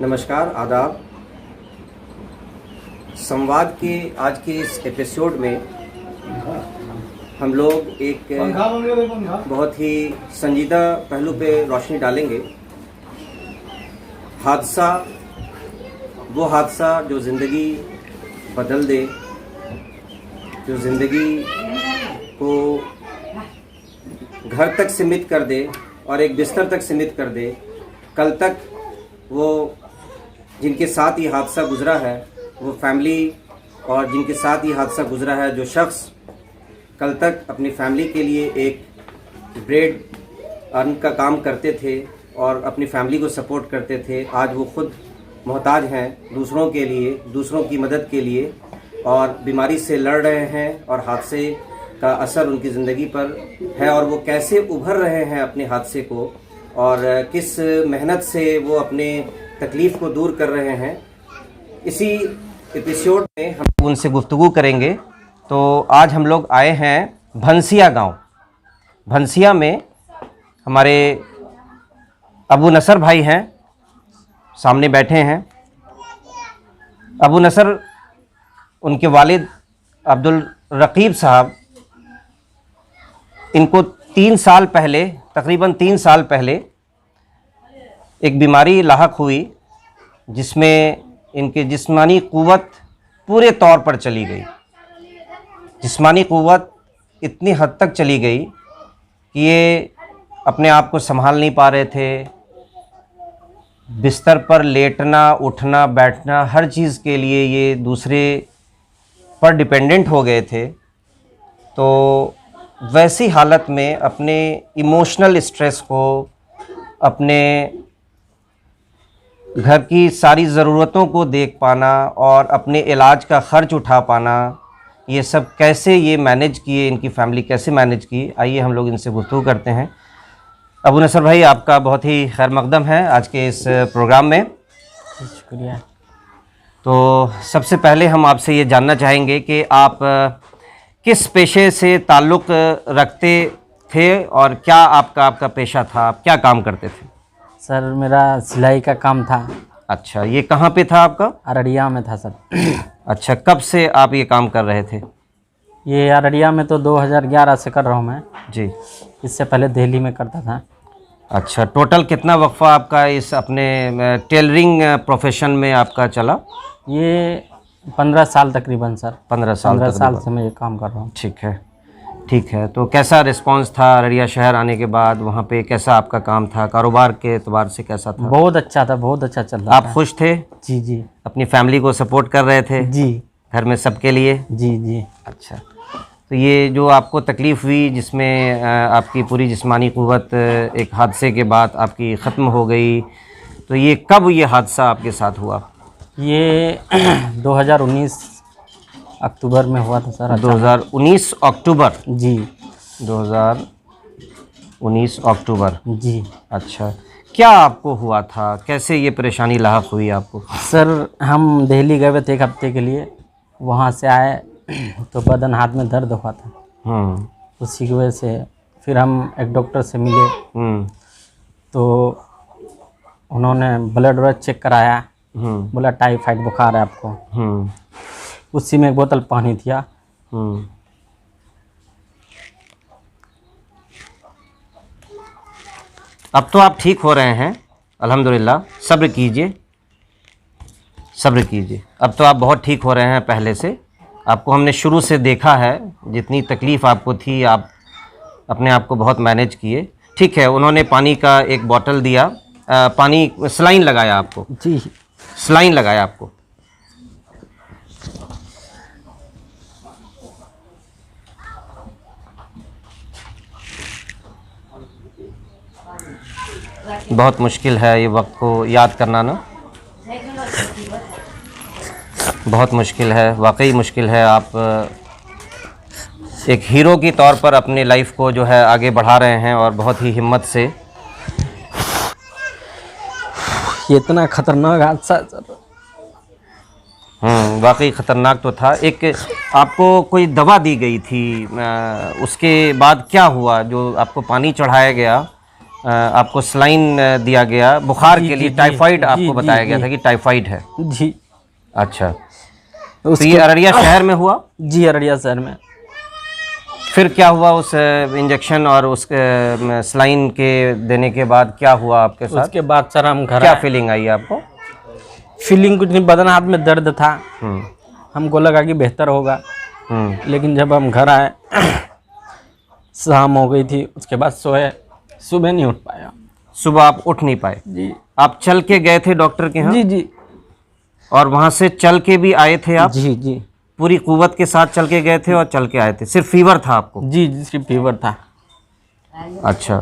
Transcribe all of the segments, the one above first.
नमस्कार, आदाब। संवाद के आज के इस एपिसोड में हम लोग एक बहुत ही संजीदा पहलू पे रोशनी डालेंगे। हादसा, वो हादसा जो ज़िंदगी बदल दे, जो ज़िंदगी को घर तक सीमित कर दे और एक बिस्तर तक सीमित कर दे। कल तक वो जिनके साथ ये हादसा गुज़रा है, वो फैमिली और जिनके साथ ये हादसा गुज़रा है, जो शख्स कल तक अपनी फैमिली के लिए एक ब्रेड अर्न का काम करते थे और अपनी फैमिली को सपोर्ट करते थे, आज वो खुद मोहताज हैं दूसरों के लिए, दूसरों की मदद के लिए, और बीमारी से लड़ रहे हैं और हादसे का असर उनकी ज़िंदगी पर है और वो कैसे उभर रहे हैं अपने हादसे को और किस मेहनत से वो अपने तकलीफ़ को दूर कर रहे हैं। इसी एपिसोड में हम उनसे गुफ्तगू करेंगे। तो आज हम लोग आए हैं भनसिया गांव। भनसिया में हमारे अबू नसर भाई हैं, सामने बैठे हैं। अबू नसर, उनके वालिद अब्दुल रकीब साहब, इनको 3 साल पहले, तकरीबन 3 साल पहले एक बीमारी लाहक हुई जिसमें इनके जिस्मानी क़ुव्वत पूरे तौर पर चली गई। जिस्मानी क़ुव्वत इतनी हद तक चली गई कि ये अपने आप को संभाल नहीं पा रहे थे। बिस्तर पर लेटना, उठना, बैठना, हर चीज़ के लिए ये दूसरे पर डिपेंडेंट हो गए थे। तो वैसी हालत में अपने इमोशनल स्ट्रेस को, अपने घर की सारी ज़रूरतों को देख पाना और अपने इलाज का ख़र्च उठा पाना, ये सब कैसे ये मैनेज किए, इनकी फैमिली कैसे मैनेज की, आइए हम लोग इनसे गुफ्तगू करते हैं। अबू नसर भाई, आपका बहुत ही खैर मकदम है आज के इस प्रोग्राम में। शुक्रिया। तो सबसे पहले हम आपसे ये जानना चाहेंगे कि आप किस पेशे से ताल्लुक़ रखते थे और क्या आपका पेशा था, आप क्या काम करते थे? सर, मेरा सिलाई का काम था। अच्छा, ये कहाँ पे था आपका? अररिया में था सर। अच्छा, कब से आप ये काम कर रहे थे? ये अररिया में तो 2011 से कर रहा हूँ मैं जी। इससे पहले दिल्ली में करता था। अच्छा, टोटल कितना वक्फा आपका इस अपने टेलरिंग प्रोफेशन में आपका चला? ये 15 साल तकरीबन सर। 15 साल 15 साल से मैं ये काम कर रहा हूँ। ठीक है, ठीक है। तो कैसा रिस्पांस था अररिया शहर आने के बाद? वहाँ पे कैसा आपका काम था, कारोबार के एतबार से कैसा था? बहुत अच्छा था, बहुत अच्छा चल रहा था। आप खुश थे? जी जी। अपनी फैमिली को सपोर्ट कर रहे थे? जी। घर में सबके लिए? जी जी। अच्छा, तो ये जो आपको तकलीफ़ हुई जिसमें आपकी पूरी जिस्मानी क़ुव्वत एक हादसे के बाद आपकी ख़त्म हो गई, तो ये कब ये हादसा आपके साथ हुआ? ये 2019 अक्टूबर में हुआ था सर। 2019 अक्टूबर? जी, 2019 अक्टूबर। जी। अच्छा, क्या आपको हुआ था, कैसे ये परेशानी लाहक हुई आपको? सर, हम दिल्ली गए हुए थे 1 हफ्ते के लिए। वहाँ से आए तो बदन, हाथ में दर्द हुआ था। उसी की वजह से फिर हम एक डॉक्टर से मिले। तो उन्होंने ब्लड व्लड चेक कराया। बोला टाइफाइड बुखार है आपको। उसी में 1 बोतल पानी दिया। अब तो आप ठीक हो रहे हैं अल्हम्दुलिल्लाह। सब्र कीजिए, सब्र कीजिए। अब तो आप बहुत ठीक हो रहे हैं पहले से। आपको हमने शुरू से देखा है, जितनी तकलीफ़ आपको थी आप अपने आप को बहुत मैनेज किए। ठीक है, उन्होंने पानी का एक बोतल दिया, पानी, सलाइन लगाया आपको? जी, सलाइन लगाया आपको। बहुत मुश्किल है ये वक्त को याद करना ना, बहुत मुश्किल है, वाकई मुश्किल है। आप एक हीरो की तौर पर अपनी लाइफ को जो है आगे बढ़ा रहे हैं और बहुत ही हिम्मत से। ये इतना खतरनाक हादसा सर। वाकई ख़तरनाक तो था। एक आपको कोई दवा दी गई थी, उसके बाद क्या हुआ? जो आपको पानी चढ़ाया गया आपको सलाइन दिया गया बुखार के लिए, टाइफाइड आपको बताया गया था कि टाइफाइड है जी। अच्छा, तो ये अररिया शहर में हुआ? जी, अररिया शहर में। फिर क्या हुआ उस इंजेक्शन और उस सलाइन के देने के बाद क्या हुआ आपके साथ? उसके बाद सर हम घर क्या फीलिंग आई आपको? फीलिंग कुछ नहीं, बदन हाथ में दर्द था। हमको लगा कि बेहतर होगा, लेकिन जब हम घर आए शाम हो गई थी, उसके बाद सोए, सुबह नहीं उठ पाया। सुबह आप उठ नहीं पाए? जी। आप चल के गए थे डॉक्टर के यहाँ? जी जी। और वहाँ से चल के भी आए थे आप? जी जी। पूरी कुव्वत के साथ चल के गए थे और चल के आए थे? सिर्फ फीवर था आपको? जी जी, सिर्फ फीवर था। अच्छा,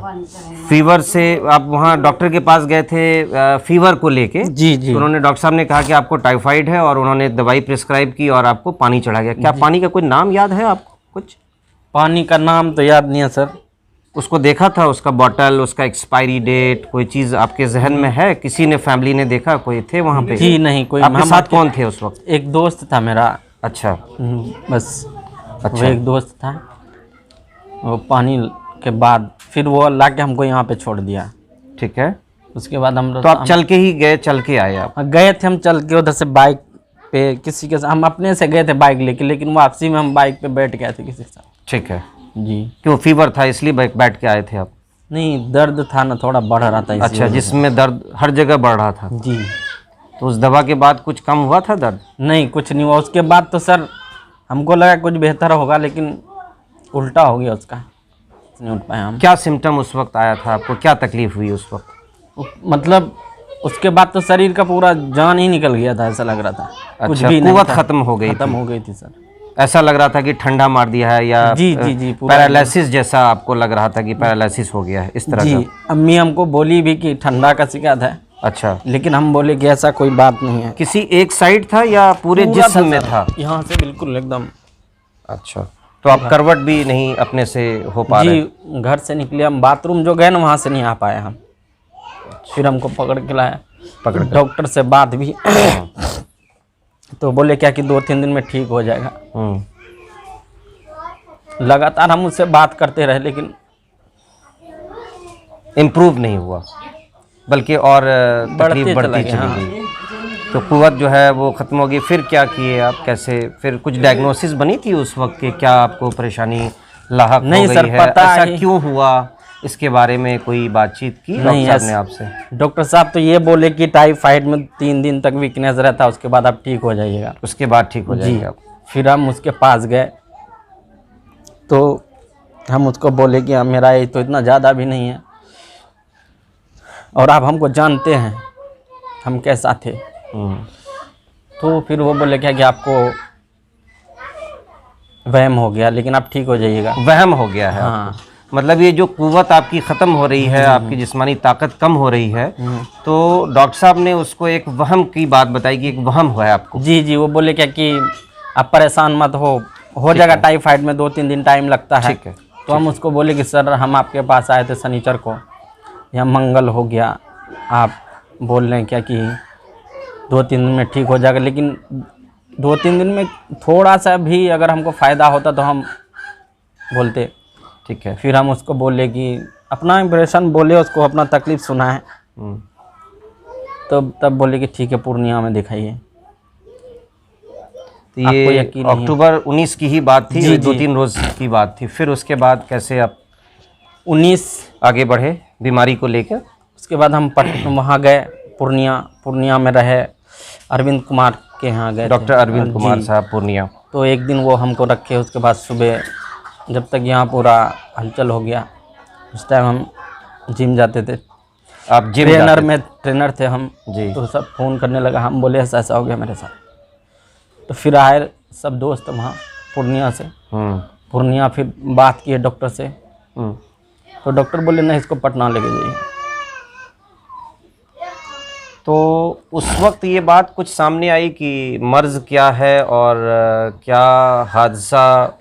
फीवर से आप वहाँ डॉक्टर के पास गए थे फीवर को लेके? जी जी। तो उन्होंने, डॉक्टर साहब ने कहा कि आपको टाइफाइड है और उन्होंने दवाई प्रिस्क्राइब की और आपको पानी चढ़ा गया। क्या पानी का कोई नाम याद है आपको कुछ? पानी का नाम तो याद नहीं है सर। उसको देखा था, उसका बॉटल, उसका एक्सपायरी डेट, कोई चीज़ आपके जहन में है? किसी ने, फैमिली ने देखा? कोई थे वहाँ पे? जी नहीं, कोई। आपके साथ कौन थे उस वक्त? एक दोस्त था मेरा। अच्छा। बस। अच्छा। वो एक दोस्त था। वो पानी के बाद फिर वो ला के हमको यहाँ पे छोड़ दिया। ठीक है। उसके बाद हम तो आप चल के ही गए, चल के आए आप? गए थे हम चल के, उधर से बाइक पे किसी के साथ, हम अपने से गए थे बाइक लेके, लेकिन वापसी में हम बाइक पे बैठ गए थे किसी के साथ। ठीक है जी। क्यों, फीवर था इसलिए बैठ के आए थे आप? नहीं, दर्द था ना, थोड़ा बढ़ रहा था। अच्छा, जिसमें दर्द हर जगह बढ़ रहा था? जी। तो उस दवा के बाद कुछ कम हुआ था दर्द? नहीं, कुछ नहीं हुआ। उसके बाद तो सर हमको लगा कुछ बेहतर होगा, लेकिन उल्टा हो गया उसका, नहीं उठ पाए हम। क्या सिम्टम उस वक्त आया था आपको? क्या तकलीफ हुई उस वक्त? मतलब उसके बाद तो शरीर का पूरा जान ही निकल गया था, ऐसा लग रहा था। कुछ अच्छा, भी नहीं कुव्वत था। खत्म हो गई? खत्म हो गई थी सर। ऐसा लग रहा था कि ठंडा मार दिया है या जी जी जी, पूरा पैरालिसिस जैसा आपको लग रहा था कि पैरालिसिस हो गया है, इस तरह जी। का? अम्मी हमको बोली भी कि ठंडा का शिकायत है। अच्छा। लेकिन हम बोले कि ऐसा कोई बात नहीं है। किसी एक साइड था या पूरे जिस्म में था? यहाँ से बिल्कुल एकदम। अच्छा, तो आप करवट भी नहीं अपने से हो पा रहे? जी, घर से निकले हम, बाथरूम जो गए ना वहाँ से नहीं आ पाए हम। फिर हमको पकड़ के लाया, डॉक्टर से बात भी तो बोले क्या कि 2-3 दिन में ठीक हो जाएगा। लगातार हम उससे बात करते रहे, लेकिन इम्प्रूव नहीं हुआ, बल्कि और तकलीफ बढ़ती चली गई। तो कुव्वत जो है वो ख़त्म हो गई। फिर क्या किए आप, कैसे? फिर कुछ डायग्नोसिस बनी थी उस वक्त के? क्या आपको परेशानी लाहक नहीं हो सर, गई है? पता ऐसा है। क्यों हुआ, इसके बारे में कोई बातचीत की नहीं, डॉक्टर साहब ने आपसे? डॉक्टर साहब तो ये बोले कि टाइफाइड में 3 दिन तक वीकनेस रहता है, उसके बाद आप ठीक हो जाइएगा। उसके बाद ठीक हो जाएंगे आप? फिर हम उसके पास गए तो हम उसको बोले कि मेरा एज तो इतना ज़्यादा भी नहीं है और आप हमको जानते हैं हम कैसा थे। तो फिर वो बोले क्या कि आपको वहम हो गया, लेकिन आप ठीक हो जाइएगा। वहम हो गया है? हाँ। मतलब ये जो कुव्वत आपकी ख़त्म हो रही है, आपकी जिस्मानी ताकत कम हो रही है, तो डॉक्टर साहब ने उसको एक वहम की बात बताई कि एक वहम हुआ है आपको? जी जी। वो बोले क्या कि आप परेशान मत हो जाएगा, टाइफाइड में 2-3 दिन टाइम लगता है। ठीक है। तो हम उसको बोले कि सर हम आपके पास आए थे शनिचर को, या मंगल हो गया, आप बोल रहे हैं क्या कि 2-3 दिन में ठीक हो जाएगा, लेकिन 2-3 दिन में थोड़ा सा भी अगर हमको फ़ायदा होता तो हम बोलते। ठीक है। फिर हम उसको बोले कि अपना इम्प्रेशन बोले, उसको अपना तकलीफ़ सुना है। तो तब बोले कि ठीक है, पूर्णिया में दिखाइए। तो ये अक्टूबर 19 की ही बात थी? 2-3 रोज़ की बात थी। फिर उसके बाद कैसे आप 19 आगे बढ़े बीमारी को लेकर? उसके बाद हम वहाँ गए, पूर्णिया में रहे, अरविंद कुमार के यहाँ गए। डॉक्टर अरविंद कुमार साहब पूर्णिया। तो एक दिन वो हमको रखे, उसके बाद सुबह जब तक यहाँ पूरा हलचल हो गया, उस टाइम हम जिम जाते थे। आप जिम ट्रेनर थे हम जी? तो सब फ़ोन करने लगा, हम बोले ऐसा हो गया मेरे साथ। तो फिर आए सब दोस्त वहाँ पूर्णिया से। पूर्णिया फिर बात किए डॉक्टर से। तो डॉक्टर बोले नहीं, इसको पटना लेके जाइए। तो उस वक्त ये बात कुछ सामने आई कि मर्ज़ क्या है और क्या हादसा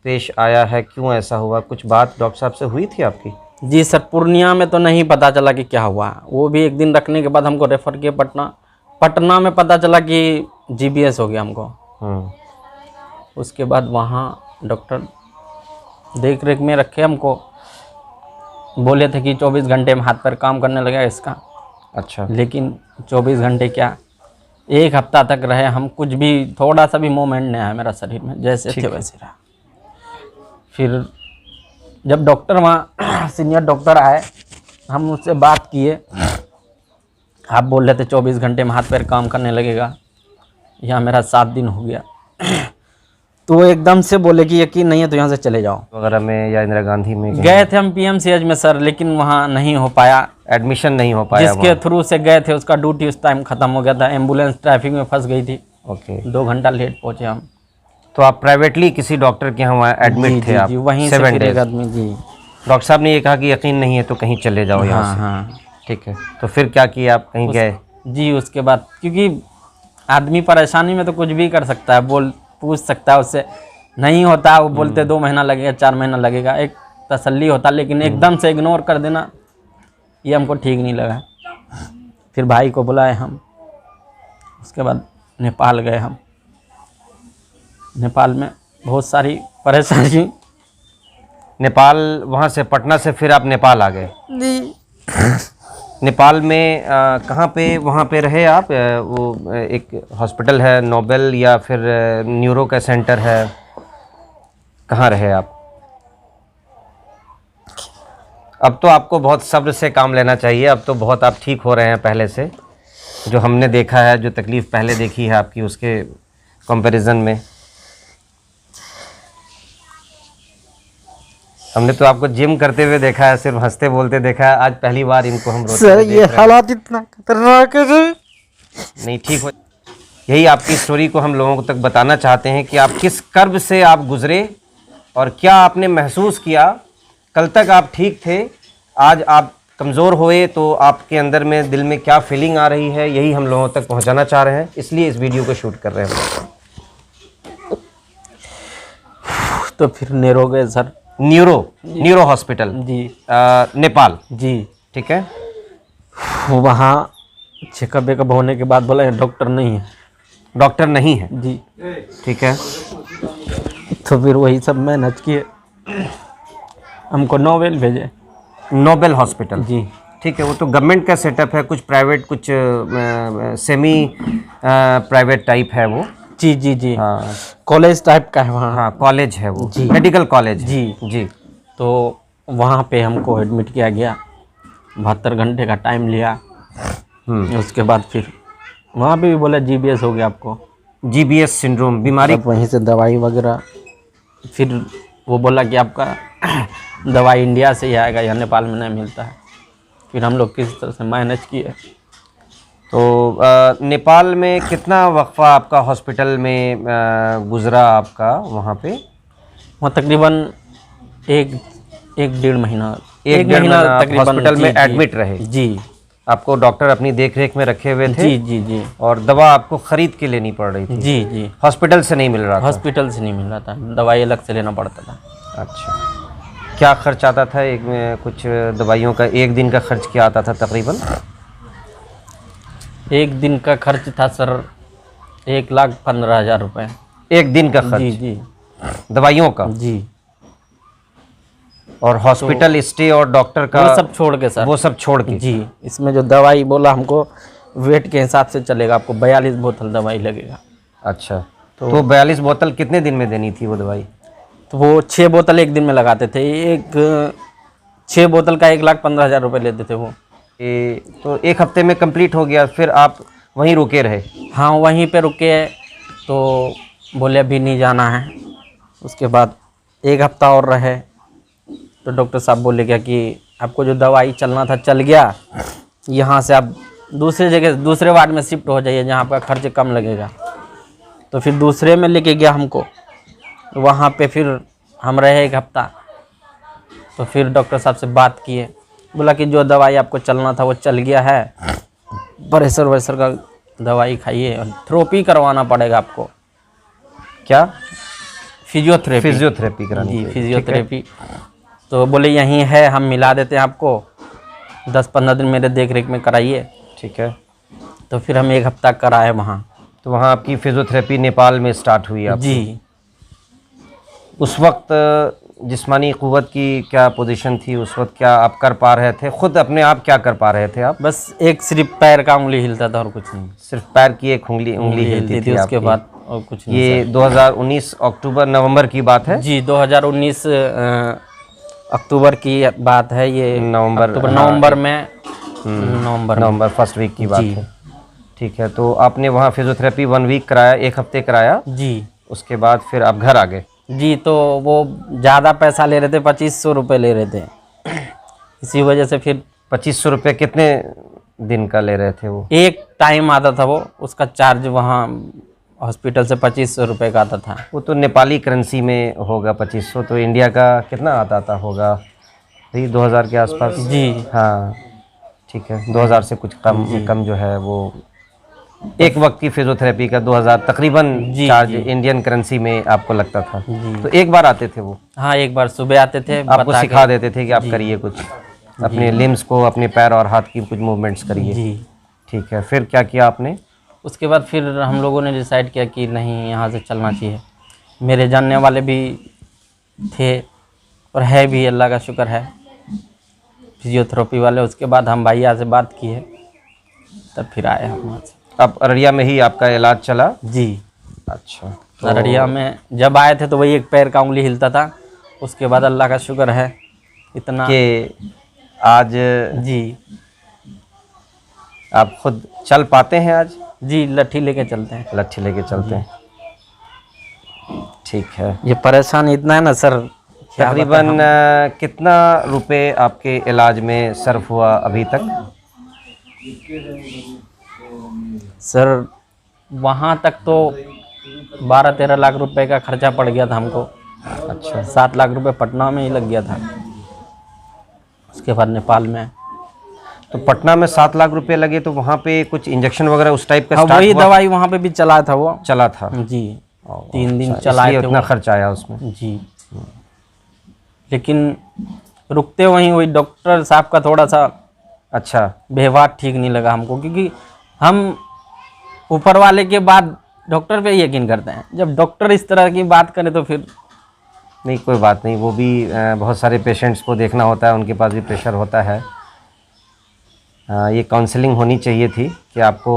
पेश आया है, क्यों ऐसा हुआ? कुछ बात डॉक्टर साहब से हुई थी आपकी? जी सर, पूर्णिया में तो नहीं पता चला कि क्या हुआ। वो भी एक दिन रखने के बाद हमको रेफ़र किया पटना में पता चला कि GBS हो गया हमको। उसके बाद वहाँ डॉक्टर देख रेख में रखे हमको। बोले थे कि 24 घंटे में हाथ पैर काम करने लगेगा इसका। अच्छा। लेकिन 24 घंटे क्या, 1 हफ्ता तक रहे हम, कुछ भी थोड़ा सा भी मूवमेंट नहीं आया मेरा शरीर में, जैसे थे वैसे रहा। फिर जब डॉक्टर वहाँ सीनियर डॉक्टर आए, हम उससे बात किए, आप बोल रहे थे 24 घंटे में हाथ पैर काम करने लगेगा, यहाँ मेरा 7 दिन हो गया। तो वो एकदम से बोले कि यकीन नहीं है तो यहाँ से चले जाओ। वगैरह में या इंदिरा गांधी में गए थे हम PMCH में सर, लेकिन वहाँ नहीं हो पाया, एडमिशन नहीं हो पाया। जिसके थ्रू से गए थे उसका ड्यूटी उस टाइम खत्म हो गया था, एम्बुलेंस ट्रैफिक में फंस गई थी। ओके। 2 घंटा लेट पहुँचे हम। तो आप प्राइवेटली किसी डॉक्टर के यहाँ एडमिट थे आप? वहीं से 7 फिर एक days। आदमी जी। डॉक्टर साहब ने ये कहा कि यकीन नहीं है तो कहीं चले जाओ यहाँ हाँ से। हाँ ठीक है, तो फिर क्या किया आप, कहीं गए? जी। उसके बाद क्योंकि आदमी परेशानी में तो कुछ भी कर सकता है, पूछ सकता है उससे, नहीं होता वो बोलते 2 महीना लगेगा, 4 महीना लगेगा, एक तसल्ली होता। लेकिन एकदम से इग्नोर कर देना ये हमको ठीक नहीं लगा। फिर भाई को बुलाए हम, उसके बाद नेपाल गए हम। नेपाल में बहुत सारी परेशानी। नेपाल, वहाँ से पटना से फिर आप नेपाल आ गए जी। नेपाल में कहाँ पे वहाँ पे रहे आप? वो एक हॉस्पिटल है नोबेल, या फिर न्यूरो का सेंटर है, कहाँ रहे आप? अब तो आपको बहुत सब्र से काम लेना चाहिए, अब तो बहुत आप ठीक हो रहे हैं पहले से। जो हमने देखा है, जो तकलीफ़ पहले देखी है आपकी, उसके कंपैरिजन में हमने तो आपको जिम करते हुए देखा है, सिर्फ हंसते बोलते देखा है। आज पहली बार इनको हम रोते सर हुए ये देख रहे हैं। हालात इतना खतरनाक है सर। नहीं, ठीक हो। यही आपकी स्टोरी को हम लोगों तक बताना चाहते हैं कि आप किस कर्ब से आप गुजरे और क्या आपने महसूस किया। कल तक आप ठीक थे, आज आप कमज़ोर हुए, तो आपके अंदर में दिल में क्या फीलिंग आ रही है, यही हम लोगों तक पहुंचाना चाह रहे हैं, इसलिए इस वीडियो को शूट कर रहे हैं। तो फिर नेरो गए सर, न्यूरो हॉस्पिटल जी, नेपाल जी। ठीक है। वहाँ चेकअप वेकअप होने के बाद बोला डॉक्टर नहीं है, डॉक्टर नहीं है जी। ठीक है। तो फिर वही सब मैनेज किए, हमको नोबेल भेजे। नोबेल हॉस्पिटल जी, ठीक है। वो तो गवर्नमेंट का सेटअप है, कुछ प्राइवेट, कुछ सेमी प्राइवेट टाइप है वो। जी जी जी। हाँ, कॉलेज टाइप का है वहाँ। हाँ कॉलेज है वो, जी। मेडिकल कॉलेज जी जी। तो वहाँ पे हमको एडमिट किया गया, 72 घंटे का टाइम लिया। उसके बाद फिर वहाँ पे भी बोला GBS हो गया आपको, GBS सिंड्रोम बीमारी। तब वहीं से दवाई वगैरह, फिर वो बोला कि आपका दवाई इंडिया से ही आएगा, यहाँ नेपाल में नहीं मिलता है। फिर हम लोग किस तरह से मैनेज किए। तो नेपाल में कितना वक्फा आपका हॉस्पिटल में गुजरा आपका वहाँ पे? वहाँ तकरीबन एक 1.5 महीना, एक डेढ़ महीना तकरीबन हॉस्पिटल में जी, एडमिट रहे। जी। आपको डॉक्टर अपनी देख रेख में रखे हुए थे? जी जी जी। और दवा आपको खरीद के लेनी पड़ रही थी? जी जी। हॉस्पिटल से नहीं मिल रहा था? हॉस्पिटल से नहीं मिल रहा था, दवाई अलग से लेना पड़ता था। अच्छा, क्या खर्च आता था एक में? कुछ दवाइयों का एक दिन का खर्च क्या आता था तकरीबन? एक दिन का खर्च था सर 1,15,000 रुपये। एक दिन का खर्च? जी जी। दवाइयों का? जी। और हॉस्पिटल स्टे और डॉक्टर का वो सब छोड़ के सर, वो सब छोड़ के? जी। इसमें जो दवाई बोला हमको वेट के हिसाब से चलेगा, आपको 42 बोतल दवाई लगेगा। अच्छा, तो 42 बोतल कितने दिन में देनी थी वो दवाई? तो वो 6 बोतल एक दिन में लगाते थे, 6 बोतल का 1,15,000 रुपये लेते थे वो। तो एक हफ्ते में कंप्लीट हो गया, फिर आप वहीं रुके रहे? हाँ वहीं पे रुके, तो बोले अभी नहीं जाना है। उसके बाद 1 हफ्ता और रहे, तो डॉक्टर साहब बोले क्या कि आपको जो दवाई चलना था चल गया, यहाँ से आप दूसरे जगह दूसरे वार्ड में शिफ्ट हो जाइए जहाँ आपका खर्च कम लगेगा। तो फिर दूसरे में लेके गया हमको, वहाँ पे फिर हम रहे 1 हफ्ता। तो फिर डॉक्टर साहब से बात किए, बोला कि जो दवाई आपको चलना था वो चल गया है, प्रेशर वैसर का दवाई खाइए और थेरेपी करवाना पड़ेगा आपको। क्या? फिजियोथेरेपी। फिजियोथेरेपी करानी जी, पड़ेगी, फिजियोथेरेपी। तो बोले यहीं है, हम मिला देते हैं आपको, 10-15 दिन मेरे देख रेख में कराइए। ठीक है। तो फिर हम 1 हफ्ता कराए वहाँ। तो वहाँ आपकी फिजियोथेरेपी नेपाल में स्टार्ट हुई आप? जी। उस वक्त जिस्मानी क़ुव्वत की क्या पोजीशन थी उस वक्त, क्या आप कर पा रहे थे खुद अपने आप, क्या कर पा रहे थे आप? बस एक सिर्फ पैर का उंगली हिलता था और कुछ नहीं। सिर्फ पैर की एक उंगली हिलती थी उसके आपकी। बाद और कुछ नहीं। ये 2019 अक्टूबर नवंबर की बात है? जी 2019 अक्टूबर की बात है ये। नवंबर, अक्टूबर नवंबर में, नवंबर फर्स्ट वीक की बात जी। है। ठीक है, तो आपने वहाँ फिजियोथेरेपी 1 वीक कराया, 1 हफ्ते कराया, जी। उसके बाद फिर आप घर आ गए? जी, तो वो ज़्यादा पैसा ले रहे थे, 2500 रुपये ले रहे थे। इसी वजह से फिर 2500 रुपये कितने दिन का ले रहे थे वो? एक टाइम आता था वो, उसका चार्ज वहाँ हॉस्पिटल से 2500 रुपये का आता था। वो तो नेपाली करेंसी में होगा 2500, तो इंडिया का कितना आता होगा? वही 2000 के आसपास। जी हाँ ठीक है, 2000 से कुछ कम जो है वो एक वक्त की फिजियोथेरेपी का 2000 तकरीबन चार्ज इंडियन करेंसी में आपको लगता था। तो एक बार आते थे वो? हाँ, एक बार सुबह आते थे, आपको सिखा देते थे कि आप करिए कुछ, अपने लिम्स को, अपने पैर और हाथ की कुछ मूवमेंट्स करिए। जी। ठीक है, फिर क्या किया आपने? उसके बाद फिर हम लोगों ने डिसाइड किया कि नहीं, यहाँ से चलना चाहिए। मेरे जानने वाले भी थे और है भी, अल्लाह का शुक्र है, फिजियोथेरेपी वाले। उसके बाद हम भैया से बात किए, तब फिर आए हम वहाँ से। अब अररिया में ही आपका इलाज चला? जी। अच्छा, तो अररिया में जब आए थे तो वही एक पैर का उंगली हिलता था। उसके बाद अल्लाह का शुक्र है इतना कि आज जी आप खुद चल पाते हैं आज? जी, लट्ठी लेके चलते हैं। लट्ठी लेके चलते हैं, ठीक है। ये परेशान इतना है ना सर, तकरीबन कितना रुपए आपके इलाज में सर्फ हुआ अभी तक? सर वहाँ तक तो 12-13 लाख रुपए का खर्चा पड़ गया था हमको। अच्छा, 7 लाख रुपए पटना में ही लग गया था। उसके बाद नेपाल में। तो पटना में 7 लाख रुपए लगे, तो वहाँ पे कुछ इंजेक्शन वगैरह उस टाइप का हाँ, स्टार्ट वही हुआ? दवाई वहाँ पे भी चला था वो। चला था जी, 3 दिन अच्छा, चलाए इसलिए थे उतना वो। खर्च आया उसमें। जी, लेकिन रुकते वहीं, वही डॉक्टर साहब का थोड़ा सा अच्छा, व्यवहार ठीक नहीं लगा हमको, क्योंकि हम ऊपर वाले के बाद डॉक्टर पे यकीन करते हैं। जब डॉक्टर इस तरह की बात करे तो फिर नहीं, कोई बात नहीं, वो भी बहुत सारे पेशेंट्स को देखना होता है, उनके पास भी प्रेशर होता है। ये काउंसलिंग होनी चाहिए थी कि आपको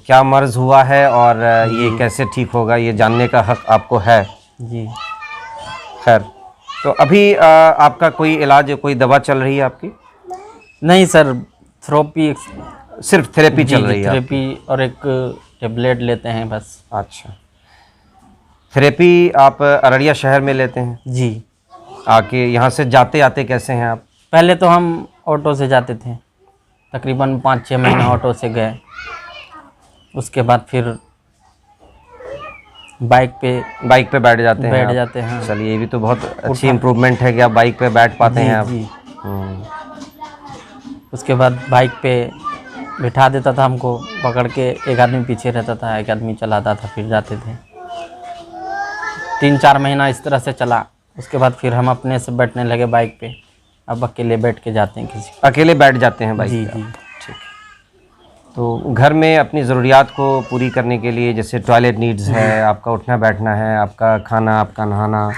क्या मर्ज़ हुआ है और ये कैसे ठीक होगा, ये जानने का हक आपको है। जी। खैर, तो अभी आपका कोई इलाज, कोई दवा चल रही है आपकी? नहीं सर, थेरेपी, सिर्फ थेरेपी चल रही है? थेरेपी और एक टेबलेट लेते हैं बस। अच्छा, थेरेपी आप अररिया शहर में लेते हैं? जी। आके यहाँ से जाते आते कैसे हैं आप? पहले तो हम ऑटो से जाते थे, तकरीबन 5-6 महीना ऑटो से गए। उसके बाद फिर बाइक पे बैठ जाते हैं। चलिए, ये भी तो बहुत अच्छी इम्प्रूवमेंट है कि आप बाइक पे बैठ पाते हैं आप। जी। उसके बाद बाइक पे बिठा देता था हमको, पकड़ के एक आदमी पीछे रहता था, एक आदमी चलाता था, फिर जाते थे। 3-4 महीना इस तरह से चला। उसके बाद फिर हम अपने से बैठने लगे बाइक पे। अब अकेले बैठ के जाते हैं, किसी अकेले बैठ जाते हैं बाइक जी पे? जी। ठीक है, तो घर में अपनी ज़रूरियात को पूरी करने के लिए, जैसे टॉयलेट नीड्स है, आपका उठना बैठना है, आपका खाना, आपका नहाना,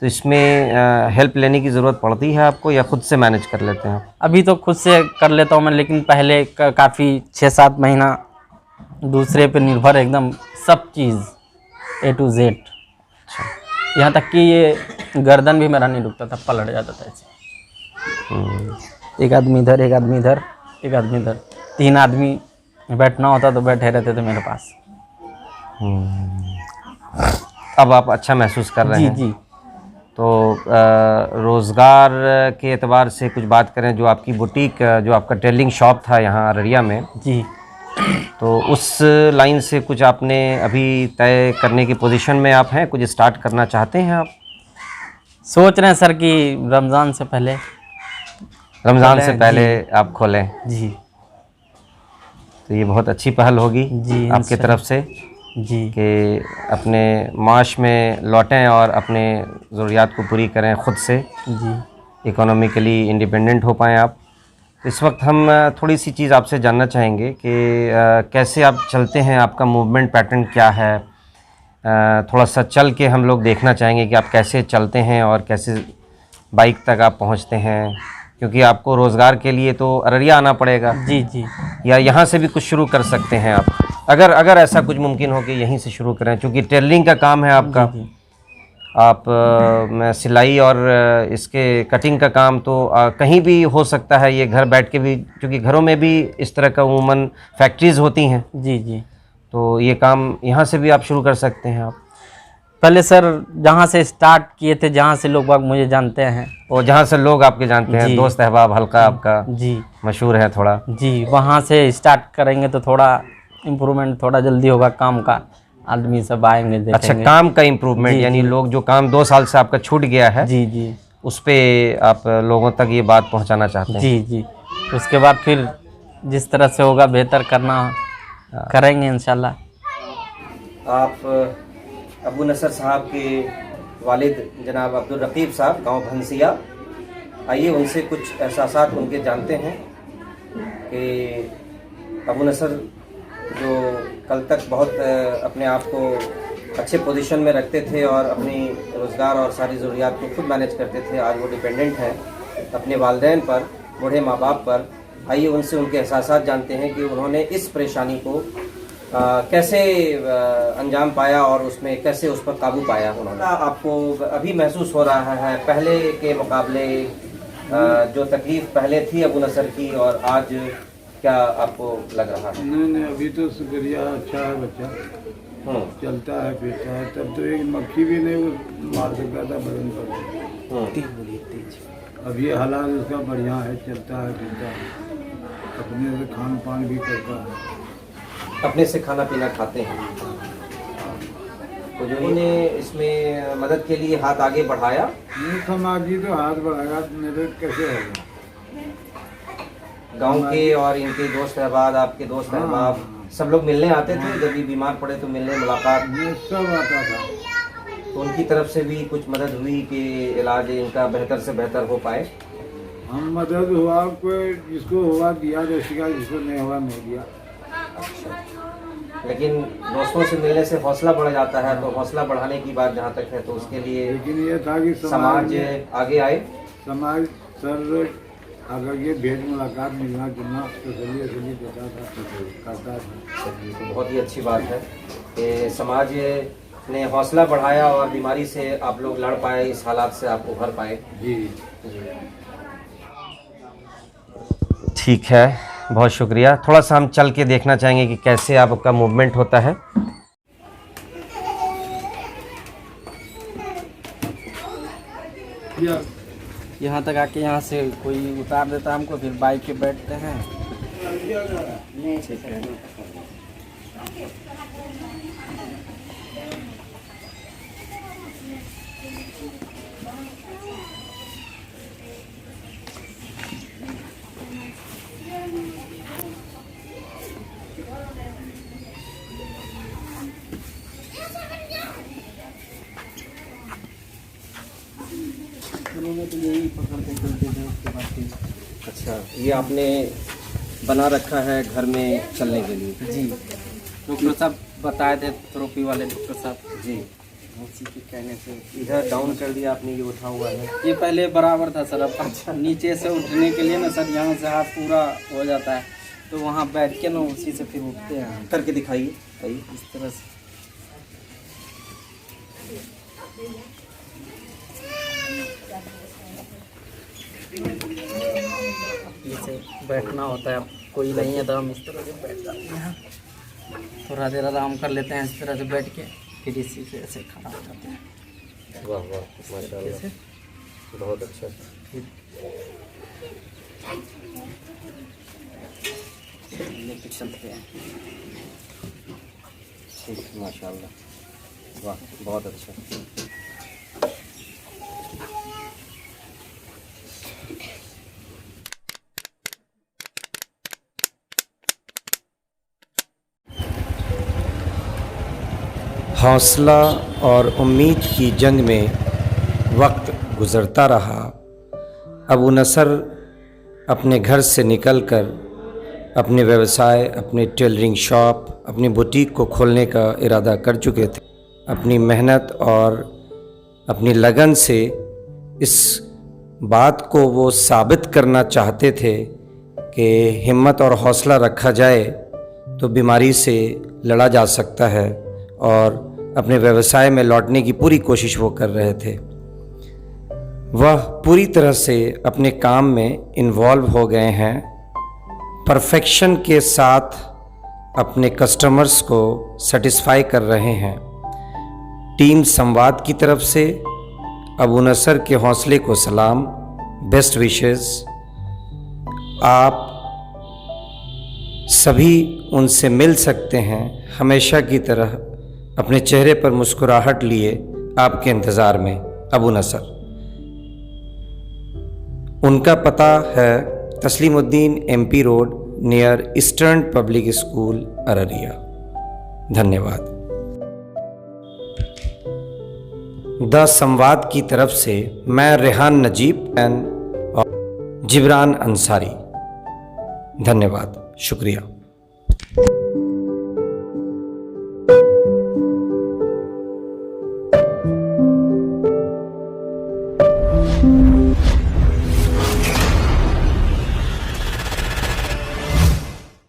तो इसमें हेल्प लेने की ज़रूरत पड़ती है आपको या खुद से मैनेज कर लेते हैं? अभी तो खुद से कर लेता हूँ मैं, लेकिन पहले काफ़ी 6-7 महीना दूसरे पे निर्भर, एकदम सब चीज़ A to Z। यहाँ तक कि ये गर्दन भी मेरा नहीं रुकता था, पलट जाता था ऐसे। एक आदमी इधर, एक आदमी इधर, एक आदमी इधर, 3 आदमी बैठना होता तो बैठे रहते थे मेरे पास। अब आप अच्छा महसूस कर रहे हैं? जी। तो रोज़गार के एतबार से कुछ बात करें, जो आपकी बुटीक, जो आपका टेलरिंग शॉप था यहाँ अररिया में, जी, तो उस लाइन से कुछ आपने अभी तय करने की पोजीशन में आप हैं? कुछ स्टार्ट करना चाहते हैं आप? सोच रहे हैं सर कि रमज़ान से पहले आप खोलें। जी। तो ये बहुत अच्छी पहल होगी जी आपकी तरफ से जी। कि अपने माश में लौटें और अपने ज़रूरियात को पूरी करें खुद से, जी। इकोनॉमिकली इंडिपेंडेंट हो पाएँ आप। इस वक्त हम थोड़ी सी चीज़ आपसे जानना चाहेंगे कि कैसे आप चलते हैं, आपका मूवमेंट पैटर्न क्या है? थोड़ा सा चल के हम लोग देखना चाहेंगे कि आप कैसे चलते हैं और कैसे बाइक तक आप पहुंचते हैं, क्योंकि आपको रोज़गार के लिए तो अररिया आना पड़ेगा, जी जी या यहाँ से भी कुछ शुरू कर सकते हैं आप? अगर ऐसा कुछ मुमकिन हो कि यहीं से शुरू करें, क्योंकि टेलरिंग का काम है आपका। जी आप सिलाई और इसके कटिंग का काम तो कहीं भी हो सकता है, ये घर बैठ के भी, क्योंकि घरों में भी इस तरह का उमूमन फैक्ट्रीज़ होती हैं, जी जी। तो ये काम यहाँ से भी आप शुरू कर सकते हैं आप। पहले सर जहाँ से स्टार्ट किए थे, जहाँ से लोग बाग मुझे जानते हैं, और जहाँ से लोग आपके जानते हैं, जी। दोस्त अहबाब हल्का आपका जी मशहूर है थोड़ा, जी, वहाँ से स्टार्ट करेंगे तो थोड़ा इम्प्रूवमेंट थोड़ा जल्दी होगा काम का, आदमी सब आएंगे देखेंगे। अच्छा, काम का इम्प्रूवमेंट, यानी लोग जो काम 2 साल से आपका छूट गया है, जी जी उस पे आप लोगों तक ये बात पहुंचाना चाहते हैं? जी जी। उसके बाद फिर जिस तरह से होगा बेहतर करना करेंगे इंशाल्लाह। आप अबू नसर साहब के वालिद जनाब अब्दुल रकीब साहब, गांव भंसिया, आइए उनसे कुछ एहसासात उनके जानते हैं कि अबू नसर जो कल तक बहुत अपने आप को अच्छे पोजीशन में रखते थे और अपनी रोज़गार और सारी ज़रूरियात को खुद मैनेज करते थे, आज वो डिपेंडेंट हैं अपने वालिदैन पर, बूढ़े माँ बाप पर। आइए उनसे उनके एहसासात जानते हैं कि उन्होंने इस परेशानी को कैसे अंजाम पाया और उसमें कैसे उस पर काबू पाया उन्होंने। आपको अभी महसूस हो रहा है पहले के मुकाबले जो तकलीफ़ पहले थी अबू नसर की, और आज क्या आपको लग रहा है? नहीं, अभी तो शुक्रिया, अच्छा है बच्चा, चलता है फिरता है। तब तो एक मक्खी भी नहीं मार सकता था बदन पर। अब ये हालात उसका बढ़िया है, चलता है फिरता है, अपने से खान पान भी करता है, अपने से खाना पीना खाते हैं। तो जो इन्हें इसमें मदद के लिए हाथ आगे बढ़ाया, ये समाज ही तो हाथ बढ़ाएगा, मदद कैसे होगा? गांव के और इनके दोस्त अहबाब, आपके दोस्त अहबाब सब लोग मिलने आते थे, जब भी बीमार पड़े तो मिलने मुलाकात, ये सब आता था। तो उनकी तरफ से भी कुछ मदद हुई कि इलाज इनका बेहतर से बेहतर हो पाए? हम मदद हुआ, कोई जिसको हुआ दिया, जिसको नहीं हुआ नहीं दिया। लेकिन दोस्तों से मिलने से हौसला बढ़ जाता है, तो हौसला बढ़ाने की बात जहाँ तक है तो उसके लिए लेकिन ये था कि समाज आगे आए, समाज सर अगर ये भेंट मुलाकात मिलना जुलना तो सभी देता था, करता था। तो बहुत ही अच्छी बात है कि समाज ने हौसला बढ़ाया और बीमारी से आप लोग लड़ पाए, इस हालात से आप उभर पाए। जी ठीक है, बहुत शुक्रिया। थोड़ा सा हम चल के देखना चाहेंगे कि कैसे आपका मूवमेंट होता है। यहाँ तक आके यहाँ से कोई उतार देता हमको, फिर बाइक पे बैठते हैं। ठीक है। तो यही पकड़ते चलते थे, उसके बाद फिर। अच्छा, ये आपने बना रखा है घर में चलने के लिए? जी, डॉक्टर साहब बताए थे, थेरेपी वाले डॉक्टर साहब जी, उसी के कहने से। इधर डाउन कर दिया आपने, ये उठा हुआ है। ये पहले बराबर था सर, अब अच्छा नीचे से उठने के लिए ना सर, यहाँ से हाथ पूरा हो जाता है, तो वहाँ बैठ के ना उसी से फिर उठते हैं। करके दिखाइए, आइए। इस तरह से जैसे बैठना होता है, अब कोई नहीं है तो हम इस तरह से बैठ जाते हैं, थोड़ा देर आराम कर लेते हैं इस तरह से बैठ के, फिर इसी से ऐसे खड़ा हो जाते हैं। वाह वाह, माशाल्लाह, बहुत अच्छा। लेके चलते हैं। ठीक, माशाल्लाह, वाह, बहुत अच्छा। हौसला और उम्मीद की जंग में वक्त गुज़रता रहा। अबू नसर अपने घर से निकलकर अपने व्यवसाय, अपने टेलरिंग शॉप, अपनी बुटीक को खोलने का इरादा कर चुके थे। अपनी मेहनत और अपनी लगन से इस बात को वो साबित करना चाहते थे कि हिम्मत और हौसला रखा जाए तो बीमारी से लड़ा जा सकता है, और अपने व्यवसाय में लौटने की पूरी कोशिश वो कर रहे थे। वह पूरी तरह से अपने काम में इन्वॉल्व हो गए हैं, परफेक्शन के साथ अपने कस्टमर्स को सेटिस्फाई कर रहे हैं। टीम संवाद की तरफ से अबू नसर के हौसले को सलाम, बेस्ट विशेस। आप सभी उनसे मिल सकते हैं, हमेशा की तरह अपने चेहरे पर मुस्कुराहट लिए आपके इंतज़ार में। अबू नसर, उनका पता है Taslimuddin MP road near eastern public school Araria. धन्यवाद। द संवाद की तरफ से मैं रेहान नजीब और जिब्रान अंसारी। धन्यवाद, शुक्रिया।